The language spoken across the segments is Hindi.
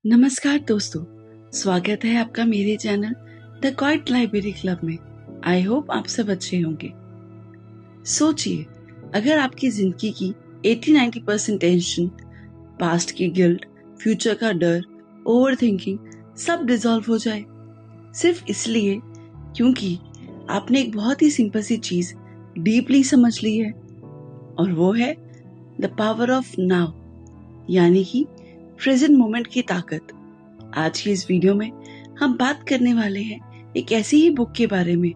नमस्कार दोस्तों, स्वागत है आपका मेरे channel the quiet library club में। आई होप आप सब अच्छे होंगे। सोचिए, अगर आपकी जिंदगी की 80-90% टेंशन, पास्ट की गिल्ट, फ्यूचर का डर, ओवर थिंकिंग सब डिसॉल्व हो जाए, सिर्फ इसलिए क्योंकि आपने एक बहुत ही सिंपल सी चीज डीपली समझ ली है, और वो है द पावर ऑफ नाउ, यानी कि प्रेजेंट मोमेंट की ताकत। आज की इस वीडियो में हम बात करने वाले हैं एक ऐसी ही बुक के बारे में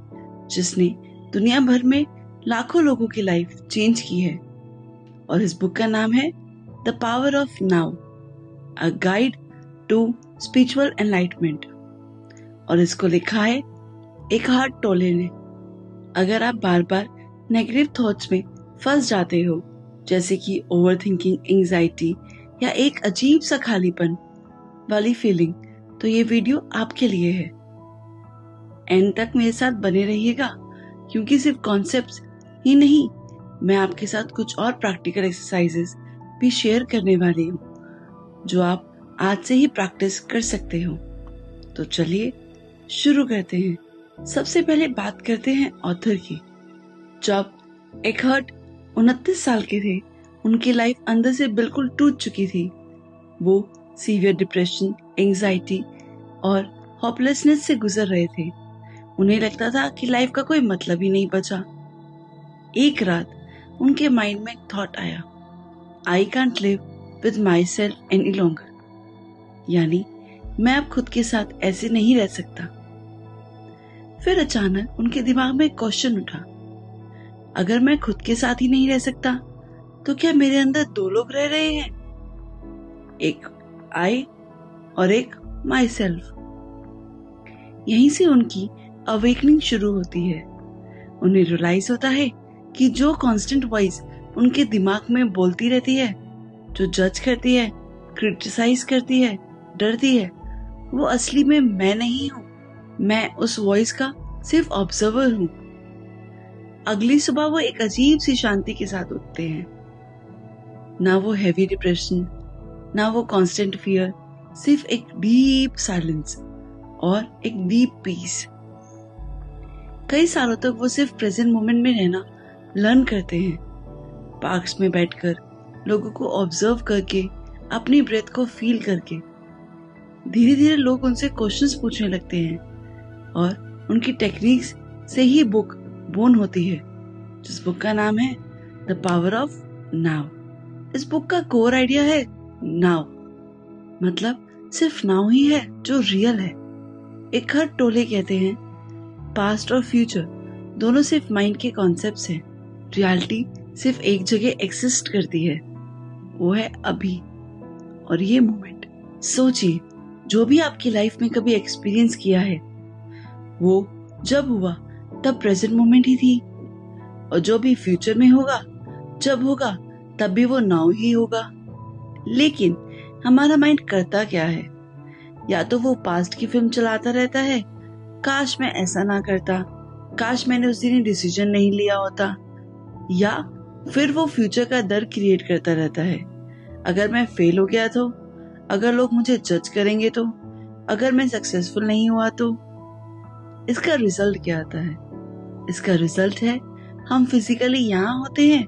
जिसने दुनिया भर में लाखों लोगों की लाइफ चेंज की है, और इस बुक का नाम है the power of now, a guide to spiritual enlightenment, और इसको लिखा है एकहार्ट टोले ने। अगर आप बार बार नेगेटिव थॉट्स में फंस जाते हो, जैसे कि ओवर थिंकिंग, एंजाइटी या एक अजीब सा खालीपन वाली फीलिंग, तो ये वीडियो आपके लिए है। एंड तक मेरे साथ बने रहिएगा, क्योंकि सिर्फ कॉन्सेप्ट्स ही नहीं, मैं आपके साथ कुछ और प्रैक्टिकल एक्सरसाइजेस भी शेयर करने वाली हूँ जो आप आज से ही प्रैक्टिस कर सकते हो। तो चलिए शुरू करते हैं। सबसे पहले बात करते हैं ऑथर की। जब एकहार्ट 29 साल के थे, उनकी लाइफ अंदर से बिल्कुल टूट चुकी थी। वो सीवियर डिप्रेशन, एंजाइटी और होपलेसनेस से गुजर रहे थे। उन्हें लगता था कि लाइफ का कोई मतलब ही नहीं बचा। एक रात उनके माइंड में एक थॉट आया, I can't live with my self any longer, यानी मैं अब खुद के साथ ऐसे नहीं रह सकता। फिर अचानक उनके दिमाग में एक क्वेश्चन उठा, अगर मैं खुद के साथ ही नहीं रह सकता तो क्या मेरे अंदर दो लोग रह रहे हैं, एक आई और एक माई सेल्फ। यहीं से उनकी अवेकनिंग शुरू होती है। उन्हें रियलाइज होता है कि जो कांस्टेंट वॉइस उनके दिमाग में बोलती रहती है, जो जज करती है, क्रिटिसाइज करती है, डरती है, वो असली में मैं नहीं हूं। मैं उस वॉइस का सिर्फ ऑब्जर्वर हूं। अगली सुबह वो एक अजीब सी शांति के साथ उठते हैं। ना वो हैवी डिप्रेशन, ना वो कांस्टेंट फियर, सिर्फ एक डीप साइलेंस और एक डीप पीस। कई सालों तक वो सिर्फ प्रेजेंट मोमेंट में रहना लर्न करते हैं। पार्क्स में बैठकर, लोगों को ऑब्जर्व करके, अपनी ब्रेथ को फील करके। धीरे धीरे लोग उनसे क्वेश्चंस पूछने लगते हैं, और उनकी टेक्निक्स से ही बुक बोर्न होती है, जिस बुक का नाम है द पावर ऑफ नाउ। इस बुक का कोर आइडिया है नाउ, मतलब सिर्फ नाउ ही है जो रियल है। एकहार्ट टोले कहते हैं, पास्ट और फ्यूचर दोनों सिर्फ माइंड के कॉन्सेप्ट्स हैं। रियलिटी सिर्फ एक जगह एग्जिस्ट करती है, वो है अभी और ये मोमेंट। सोचिए, जो भी आपकी लाइफ में कभी एक्सपीरियंस किया है, वो जब हुआ तब प्रेजेंट मोमेंट ही थी, और जो भी फ्यूचर में होगा, जब होगा तब भी वो नाउ ही होगा। लेकिन हमारा माइंड करता क्या है? या तो वो पास्ट की फिल्म चलाता रहता है, काश मैं ऐसा ना करता, काश मैंने उस दिन डिसीजन नहीं लिया होता, या फिर वो फ्यूचर का डर क्रिएट करता रहता है, अगर मैं फेल हो गया तो, अगर लोग मुझे जज करेंगे तो, अगर मैं सक्सेसफुल नहीं हुआ तो। इसका रिजल्ट क्या आता है? इसका रिजल्ट है हम फिजिकली यहाँ होते हैं,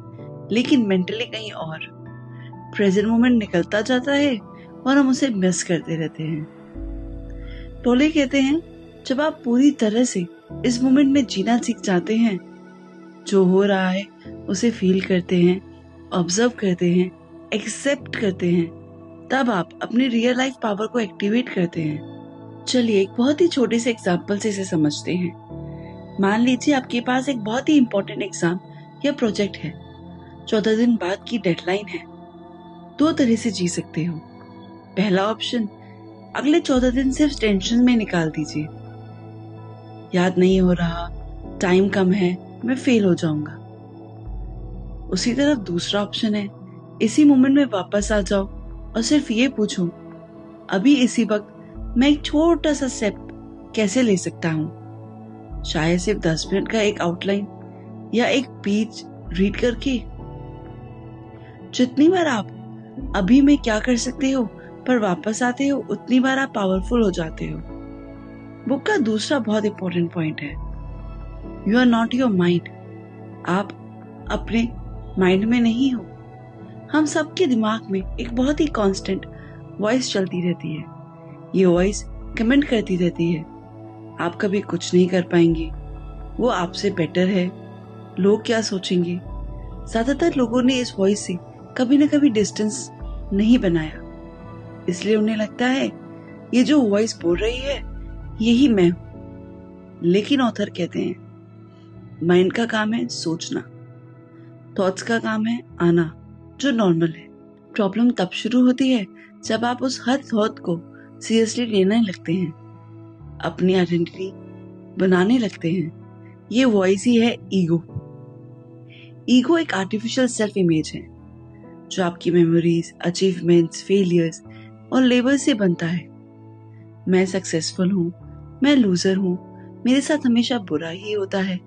लेकिन मेंटली कहीं और। प्रेजेंट मोमेंट निकलता जाता है और हम उसे मिस करते रहते हैं। टोले कहते हैं, जब आप पूरी तरह से इस मोमेंट में जीना सीख जाते हैं, जो हो रहा है उसे फील करते हैं, ऑब्जर्व करते हैं, एक्सेप्ट करते हैं, तब आप अपनी रियल लाइफ पावर को एक्टिवेट करते हैं। चलिए एक बहुत ही छोटे से एग्जाम्पल से इसे समझते हैं। मान लीजिए आपके पास एक बहुत ही इंपॉर्टेंट एग्जाम या प्रोजेक्ट है, 14 दिन बाद की डेडलाइन है। दो तरह से जी सकते हो। पहला ऑप्शन, अगले 14 दिन सिर्फ टेंशन में निकाल दीजिए, याद नहीं हो रहा, टाइम कम है, मैं फेल हो जाऊंगा। उसी तरफ दूसरा ऑप्शन है, इसी मोमेंट में वापस आ जाओ और सिर्फ ये पूछो, अभी इसी वक्त मैं एक छोटा सा स्टेप कैसे ले सकता हूँ? शायद सिर्फ 10 मिनट का एक आउटलाइन या एक पेज रीड करके। जितनी बार आप अभी मैं क्या कर सकते हो पर वापस आते हो उतनी बार आप पावरफुल हो जाते हो। बुक का दूसरा बहुत इंपॉर्टेंट पॉइंट है, you are not your mind. आप अपने माइंड में नहीं हो। हम सबके दिमाग में एक बहुत ही कांस्टेंट वॉइस चलती रहती है। ये वॉइस कमेंट करती रहती है, आप कभी कुछ नहीं कर पाएंगे, वो आपसे बेटर है, लोग क्या सोचेंगे। ज्यादातर लोगों ने इस वॉइस से कभी ना कभी डिस्टेंस नहीं बनाया, इसलिए उन्हें लगता है ये जो वॉइस बोल रही है यही मैं हूं। लेकिन ऑथर कहते हैं माइंड का काम है सोचना, थॉट्स का काम है आना, जो नॉर्मल है। प्रॉब्लम तब शुरू होती है जब आप उस हर थॉट को सीरियसली लेने लगते हैं, अपनी आइडेंटिटी बनाने लगते हैं। ये वॉइस ही है ईगो। ईगो एक आर्टिफिशियल सेल्फ इमेज है जो आपकी मेमोरीज, अचीवमेंट्स, फेलियर्स और लेबल से बनता है। मैं सक्सेसफुल हूँ, मैं लूजर हूँ, मेरे साथ हमेशा बुरा ही होता है।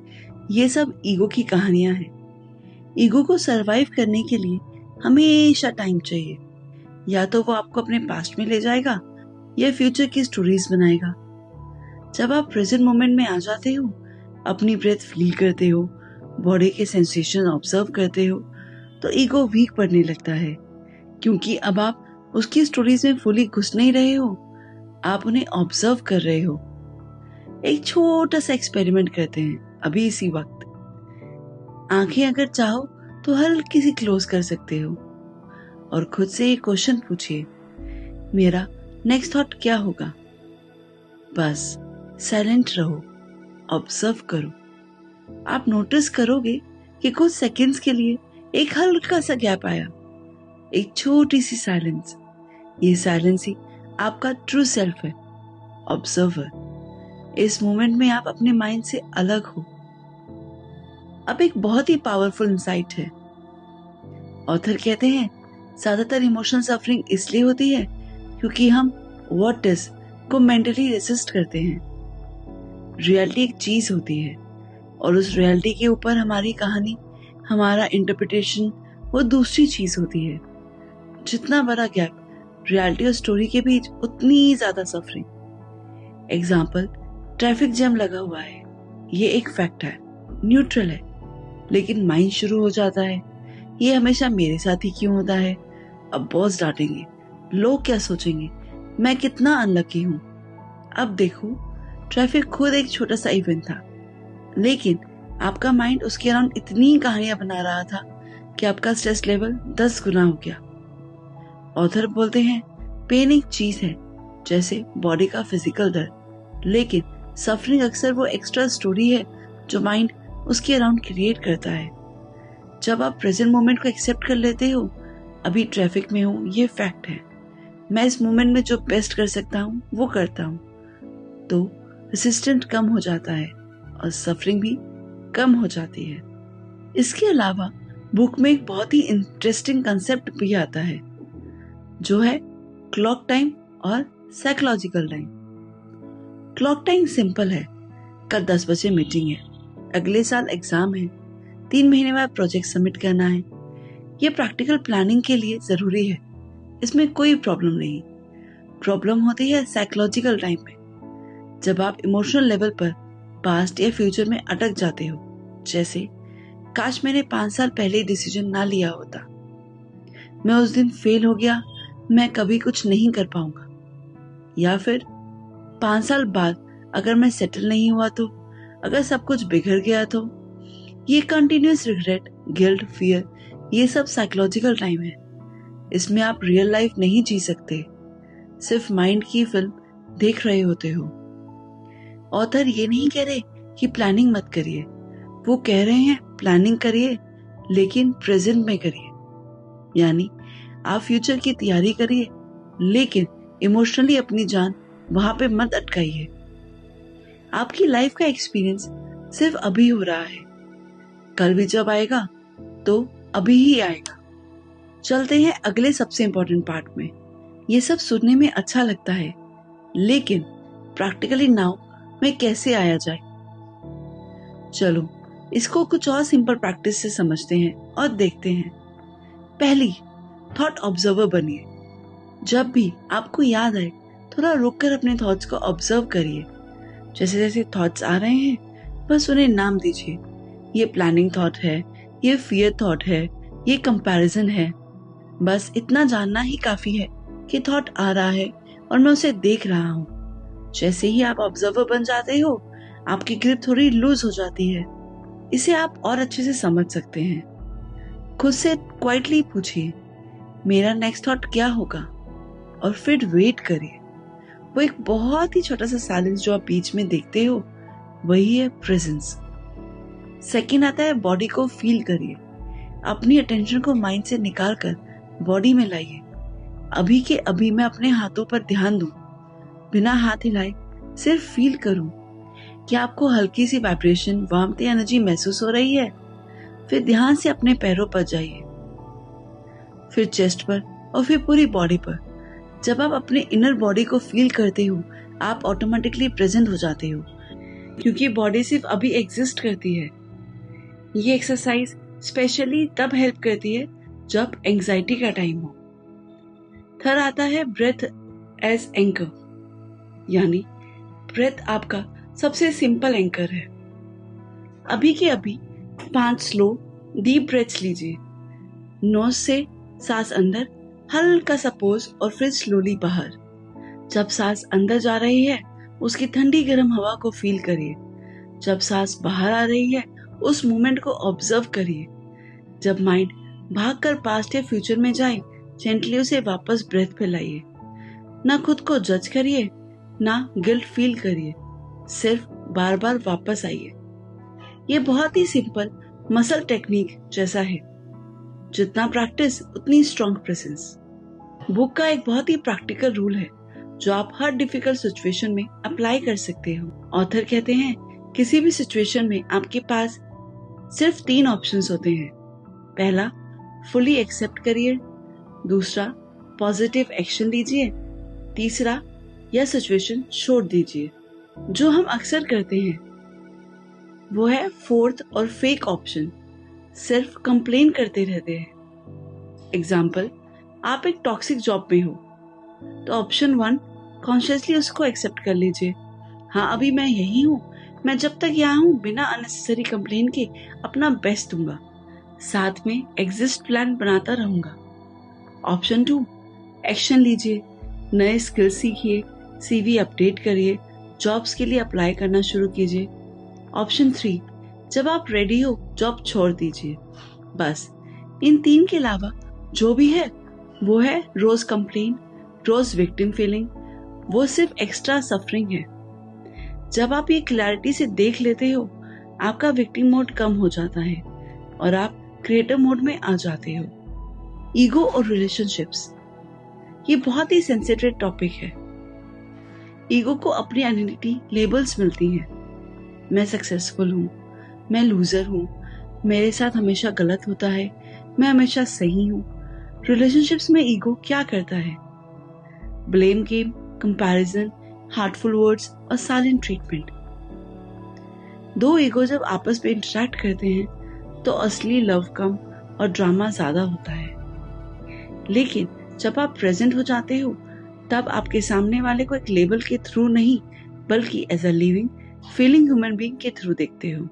ये सब ईगो की कहानियां हैं। ईगो को सरवाइव करने के लिए हमेशा टाइम चाहिए। या तो वो आपको अपने पास्ट में ले जाएगा या फ्यूचर की स्टोरीज बनाएगा। जब आप प्रेजेंट मोमेंट में आ जाते हो, अपनी ब्रेथ फील करते हो, बॉडी के सेंसेशन ऑब्जर्व करते हो, तो ईगो वीक पड़ने लगता है, क्योंकि अब आप उसकी स्टोरीज में फुली घुस नहीं रहे हो, आप उन्हें ऑब्जर्व कर रहे हो। एक छोटा सा एक्सपेरिमेंट करते हैं अभी इसी वक्त। आंखें अगर चाहो तो हल्की सी क्लोज कर सकते हो और खुद से एक क्वेश्चन पूछिए, मेरा नेक्स्ट थॉट क्या होगा। बस साइलेंट रहो, ऑब्जर्व करो। आप नोटिस करोगे कि कुछ सेकंड्स के लिए एक हल्का सा गैप आया, एक छोटी सी साइलेंस। ये साइलेंस ही आपका ट्रू सेल्फ है, ऑब्जर्वर। इस मोमेंट में आप अपने माइंड से अलग हो। अब एक बहुत ही पावरफुल इंसाइट है। ऑथर कहते हैं ज्यादातर इमोशनल सफरिंग इसलिए होती है क्योंकि हम व्हाट इज को मेंटली रेसिस्ट करते हैं। रियलिटी एक चीज होती है और उस रियलिटी के ऊपर हमारी कहानी, हमारा इंटरप्रिटेशन वो दूसरी चीज होती है। जितना बड़ा गैप रियलिटी और स्टोरी के बीच, उतनी ज्यादा सफरिंग। एग्जाम्पल, ट्रैफिक जैम लगा हुआ है, ये एक फैक्ट है, न्यूट्रल है, लेकिन माइंड शुरू हो जाता है, ये हमेशा मेरे साथ ही क्यों होता है, अब बॉस डांटेंगे, लोग क्या सोचेंगे, मैं कितना अनलकी हूं। अब देखो, ट्रैफिक खुद एक छोटा सा इवेंट था, लेकिन आपका माइंड उसके अराउंड इतनी कहानियां बना रहा था कि आपका स्ट्रेस लेवल 10 गुना हो गया। ऑथर बोलते हैं पेन एक चीज है जैसे बॉडी का फिजिकल दर्द, लेकिन सफरिंग अक्सर वो एक्स्ट्रा स्टोरी है जो माइंड उसके अराउंड क्रिएट करता है। जब आप प्रेजेंट मोमेंट को एक्सेप्ट कर लेते हो, अभी ट्रैफिक में हूँ ये फैक्ट है, मैं इस मोमेंट में जो बेस्ट कर सकता हूँ वो करता हूँ, तो रेसिस्टेंट कम हो जाता है और सफरिंग भी कम हो जाती है। इसके अलावा बुक में एक बहुत ही इंटरेस्टिंग कंसेप्ट भी आता है जो है क्लॉक टाइम और psychological time. Clock time simple है, कल 10 बजे मीटिंग है, अगले साल एग्जाम है, 3 महीने बाद प्रोजेक्ट सबमिट करना है। ये प्रैक्टिकल प्लानिंग के लिए जरूरी है, इसमें कोई प्रॉब्लम नहीं। प्रॉब्लम होती है साइकोलॉजिकल टाइम में, जब आप इमोशनल लेवल पर पास्ट या फ्यूचर में अटक जाते हो। जैसे काश मैंने 5 साल पहले डिसीजन ना लिया होता, मैं उस दिन फेल हो गया, मैं कभी कुछ नहीं कर पाऊंगा। या फिर 5 साल बाद अगर मैं सेटल नहीं हुआ तो, अगर सब कुछ बिगड़ गया तो। ये कंटिन्यूअस रिग्रेट, गिल्ट, फियर, ये सब साइकोलॉजिकल टाइम है। इसमें आप रियल लाइफ नहीं जी सकते, सिर्फ माइंड की फिल्म देख रहे होते हो। ऑथर ये नहीं कह रहे कि प्लानिंग मत करिए, वो कह रहे हैं प्लानिंग करिए लेकिन प्रेजेंट में करिए। यानी आप फ्यूचर की तैयारी करिए लेकिन इमोशनली अपनी जान वहां पे मत अटकाइए। आपकी लाइफ का एक्सपीरियंस सिर्फ अभी हो रहा है, कल भी जब आएगा तो अभी ही आएगा। चलते हैं अगले सबसे इंपॉर्टेंट पार्ट में। ये सब सुनने में अच्छा लगता है, लेकिन प्रैक्टिकली नाउ में कैसे आया जाए। चलो इसको कुछ और सिंपल प्रैक्टिस से समझते हैं और देखते हैं। पहली, थॉट ऑब्जर्वर बनिए। जब भी आपको याद आए थोड़ा रुककर अपने थॉट्स को ऑब्जर्व करिए। जैसे जैसे थॉट्स आ रहे हैं बस उन्हें नाम दीजिए। ये प्लानिंग थॉट है, ये फियर थॉट है, ये कंपैरिजन है। बस इतना जानना ही काफी है कि थॉट आ रहा है और मैं उसे देख रहा हूँ। जैसे ही आप ऑब्जर्वर बन जाते हो आपकी ग्रिप थोड़ी लूज हो जाती है। इसे आप और अच्छे से समझ सकते हैं। खुद से क्वाइटली पूछिए मेरा नेक्स्ट थॉट क्या होगा, और फिर वेट करिए। वो एक बहुत ही छोटा सा साइलेंस जो आप बीच में देखते हो वही है प्रेजेंस। सेकंड आता है बॉडी को फील करिए। अपनी अटेंशन को माइंड से निकाल कर बॉडी में लाइए। अभी के अभी मैं अपने हाथों पर ध्यान दूं, बिना हाथ हिलाए सिर्फ फील करूं। क्या आपको हल्की सी वाइब्रेशन, वार्मथ या एनर्जी महसूस हो रही है? फिर ध्यान से अपने पैरों पर जाइए, फिर चेस्ट पर और फिर पूरी बॉडी पर। जब आप अपने इनर बॉडी को फील करते हो आप ऑटोमेटिकली प्रेजेंट हो जाते हो, क्योंकि बॉडी सिर्फ अभी एग्जिस्ट करती है। ये एक्सरसाइज स्पेशली तब हेल्प करती है जब एंजाइटी का टाइम हो। थर्ड आता है ब्रेथ एज एंकर, यानी ब्रेथ आपका सबसे सिंपल एंकर है। अभी के अभी 5 स्लो डीप ब्रेथ्स लीजिए। नोज से सांस अंदर, हल्का सा पोज और फिर स्लोली बाहर। जब सांस अंदर जा रही है उसकी ठंडी गर्म हवा को फील करिए। जब सांस बाहर आ रही है उस मोमेंट को ऑब्जर्व करिए। जब माइंड भागकर पास्ट या फ्यूचर में जाए जेंटली उसे वापस ब्रेथ पे लाइए। ना खुद को जज करिए, ना गिल्ट फील करिए, सिर्फ बार बार वापस आइए। ये बहुत ही सिंपल मसल टेक्निक जैसा है। जितना प्रैक्टिस उतनी स्ट्रॉन्ग प्रेजेंस। बुक का एक बहुत ही प्रैक्टिकल रूल है जो आप हर डिफिकल्ट सिचुएशन में अप्लाई कर सकते हो। ऑथर कहते हैं किसी भी सिचुएशन में आपके पास सिर्फ 3 ऑप्शंस होते हैं। पहला, फुली एक्सेप्ट करिए। दूसरा, पॉजिटिव एक्शन लीजिए। तीसरा, यह सिचुएशन छोड़ दीजिए। जो हम अक्सर करते हैं वो है फोर्थ और फेक ऑप्शन, सिर्फ कंप्लेन करते रहते हैं। एग्जाम्पल, आप एक टॉक्सिक जॉब में हो तो ऑप्शन 1 कॉन्शियसली उसको एक्सेप्ट कर लीजिए। हाँ, अभी मैं यही हूँ, मैं जब तक यहाँ हूँ बिना अननेसेसरी कंप्लेन के अपना बेस्ट दूंगा, साथ में एग्जिस्ट प्लान बनाता रहूंगा। ऑप्शन 2 एक्शन लीजिए। नए स्किल सीखिए, सीवी अपडेट करिए, जॉब्स के लिए अप्लाई करना शुरू कीजिए। ऑप्शन 3 जब आप रेडी हो जॉब छोड़ दीजिए। बस इन 3 के अलावा जो भी है वो है रोज कंप्लेन, रोज विक्टिम फीलिंग। वो सिर्फ एक्स्ट्रा सफरिंग है। जब आप ये क्लैरिटी से देख लेते हो आपका विक्टिम मोड कम हो जाता है और आप क्रिएटर मोड में आ जाते हो। ईगो और रिलेशनशिप्स, ये बहुत ही सेंसिटिव टॉपिक है। ईगो को अपनी आइडेंटिटी लेबल्स मिलती हैं। मैं सक्सेसफुल हूँ, मैं लूजर हूँ, मेरे साथ हमेशा गलत होता है, मैं हमेशा सही हूँ। रिलेशनशिप्स में ईगो क्या करता है? Blame game, comparison, heartful words और साइलेंट ट्रीटमेंट। 2 ईगो जब आपस में इंटरेक्ट करते हैं तो असली लव कम और ड्रामा ज्यादा होता है। लेकिन जब आप प्रेजेंट हो जाते हो तब आपके सामने वाले को एक लेबल के थ्रू नहीं बल्कि as a living feeling human being के थ्रू देखते हो।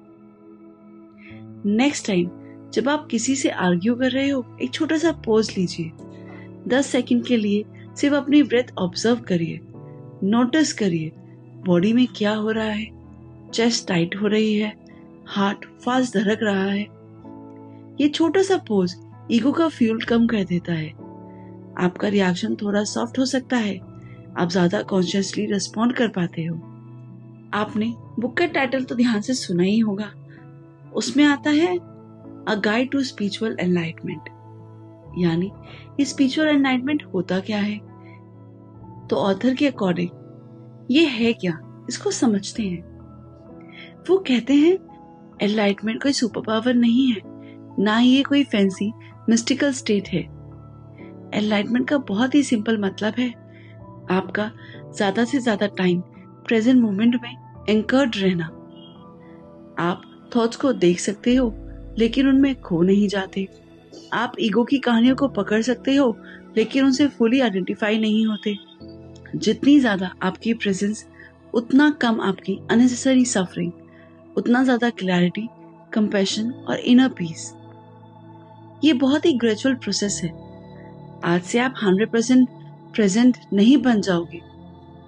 नेक्स्ट टाइम जब आप किसी से आर्ग्यू कर रहे हो एक छोटा सा पॉज लीजिए। 10 सेकंड के लिए सिर्फ अपनी ब्रेथ ऑब्जर्व करिए। नोटिस करिए बॉडी में क्या हो रहा है। चेस्ट टाइट हो रही है, हार्ट फास्ट धड़क रहा है। ये छोटा सा पोज ईगो का फ्यूल कम कर देता है। आपका रिएक्शन थोड़ा सॉफ्ट हो सकता है, आप ज्यादा कॉन्शियसली रिस्पॉन्ड कर पाते हो। आपने बुक का टाइटल तो ध्यान से सुना ही होगा। उसमें आता है a guide to spiritual enlightenment, यानी ये स्पिरिचुअल एनलाइटमेंट होता क्या है। तो ऑथर के अकॉर्डिंग ये है क्या, इसको समझते हैं। वो कहते हैं एनलाइटमेंट कोई सुपर पावर नहीं है, ना ही ये कोई फैंसी मिस्टिकल स्टेट है। एनलाइटमेंट का बहुत ही सिंपल मतलब है आपका ज्यादा से ज्यादा टाइम प्रेजेंट मोमेंट में एंकर्ड रहना। आप थॉट्स को देख सकते हो लेकिन उनमें खो नहीं जाते। आप ईगो की कहानियों को पकड़ सकते हो लेकिन उनसे फुली आइडेंटिफाई नहीं होते। जितनी ज्यादा आपकी प्रेजेंस, उतना कम आपकी अननेसेसरी सफरिंग, उतना ज्यादा क्लैरिटी, कंपैशन और इनर पीस। ये बहुत ही ग्रेजुअल प्रोसेस है। आज से आप 100% प्रेजेंट नहीं बन जाओगे,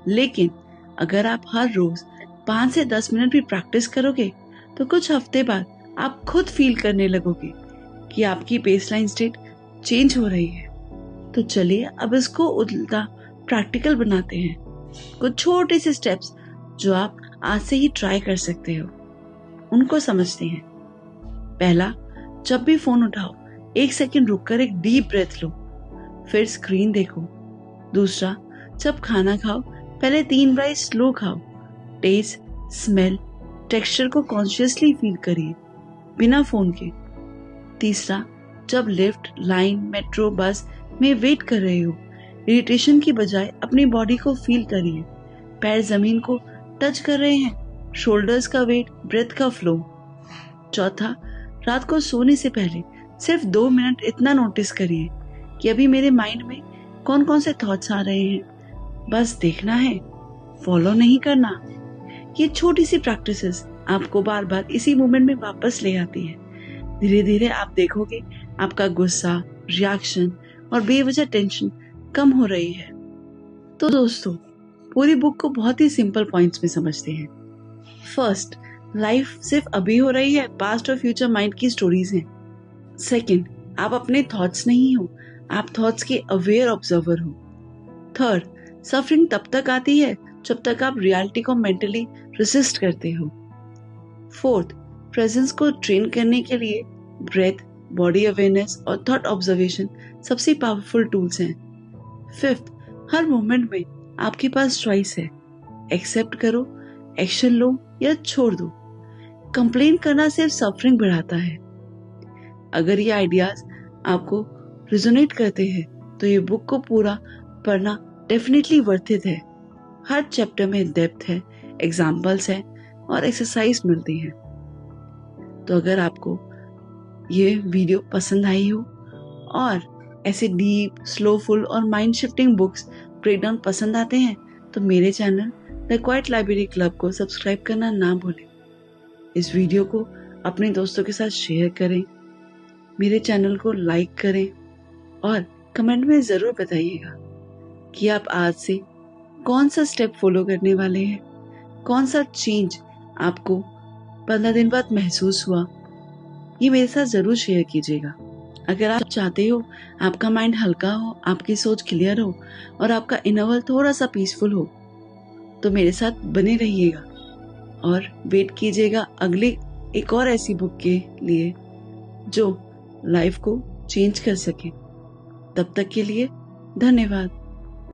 लेकिन अगर आप हर रोज 5 से 10 मिनट भी प्रैक्टिस करोगे तो कुछ हफ्ते बाद आप खुद फील करने लगोगे कि आपकी बेसलाइन स्टेट चेंज हो रही है। तो चलिए अब इसको उल्टा प्रैक्टिकल बनाते हैं। कुछ छोटे से स्टेप्स जो आप आज से ही ट्राई कर सकते हो, उनको समझते हैं। पहला, जब भी फोन उठाओ 1 सेकंड रुककर एक डीप ब्रेथ लो, फिर स्क्रीन देखो। दूसरा, जब खाना खाओ पहले 3 बार स्लो खाओ। टेस्ट, स्मेल, टेक्सचर को कॉन्शियसली फील करिए बिना फोन के। तीसरा, जब लिफ्ट, लाइन, मेट्रो, बस में वेट कर रहे हो, इरिटेशन की बजाय अपनी बॉडी को फील करिए। पैर जमीन को टच कर रहे हैं, शोल्डर्स का वेट, ब्रेथ का फ्लो। चौथा, रात को सोने से पहले सिर्फ 2 मिनट इतना नोटिस करिए कि अभी मेरे माइंड में कौन कौन से थॉट्स आ रहे हैं। बस देखना है, फॉलो नहीं करना। ये छोटी सी प्रैक्टिसेस आपको बार बार इसी मोमेंट में वापस ले आती है। धीरे धीरे आप देखोगे आपका गुस्सा, रिएक्शन और बेवजह टेंशन कम हो रही है। तो दोस्तों, पूरी बुक को बहुत ही सिंपल पॉइंट्स में समझते हैं। फर्स्ट, लाइफ सिर्फ अभी हो रही है, पास्ट और फ्यूचर माइंड की स्टोरीज हैं। सेकंड, आप अपने थॉट्स नहीं हो, आप थॉट्स के अवेयर ऑब्जर्वर हो। थर्ड, सफरिंग तब तक आती है जब तक आप रियलिटी को मेंटली रेसिस्ट करते हो। फोर्थ, प्रेजेंस को ट्रेन करने के लिए ब्रेथ, बॉडी अवेयरनेस और थॉट ऑब्जर्वेशन सबसे पावरफुल टूल्स हैं। फिफ्थ, हर मोमेंट में आपके पास चॉइस है। एक्सेप्ट करो, एक्शन लो या छोड़ दो। कंप्लेन करना सिर्फ सफरिंग बढ़ाता है। अगर ये आइडियाज आपको रिजोनेट करते हैं तो ये बुक को पूरा पढ़ना डेफिनेटली वर्थ इट है। हर चैप्टर में डेप्थ है, एग्जाम्पल्स है और एक्सरसाइज मिलती है। तो अगर आपको ये वीडियो पसंद आई हो और ऐसे डीप, स्लोफुल और माइंड शिफ्टिंग बुक्स ब्रेकडाउन पसंद आते हैं तो मेरे channel the quiet library club को सब्सक्राइब करना ना भूलें। इस वीडियो को अपने दोस्तों के साथ शेयर करें, मेरे चैनल को लाइक करें और कमेंट में जरूर बताइएगा कि आप आज से कौन सा स्टेप फॉलो करने वाले हैं, कौन सा चेंज आपको 15 दिन बाद महसूस हुआ। ये मेरे साथ जरूर शेयर कीजिएगा। अगर आप चाहते हो आपका माइंड हल्का हो, आपकी सोच क्लियर हो और आपका इनर वर्ल्ड थोड़ा सा पीसफुल हो तो मेरे साथ बने रहिएगा और वेट कीजिएगा अगली एक और ऐसी बुक के लिए जो लाइफ को चेंज कर सके। तब तक के लिए धन्यवाद।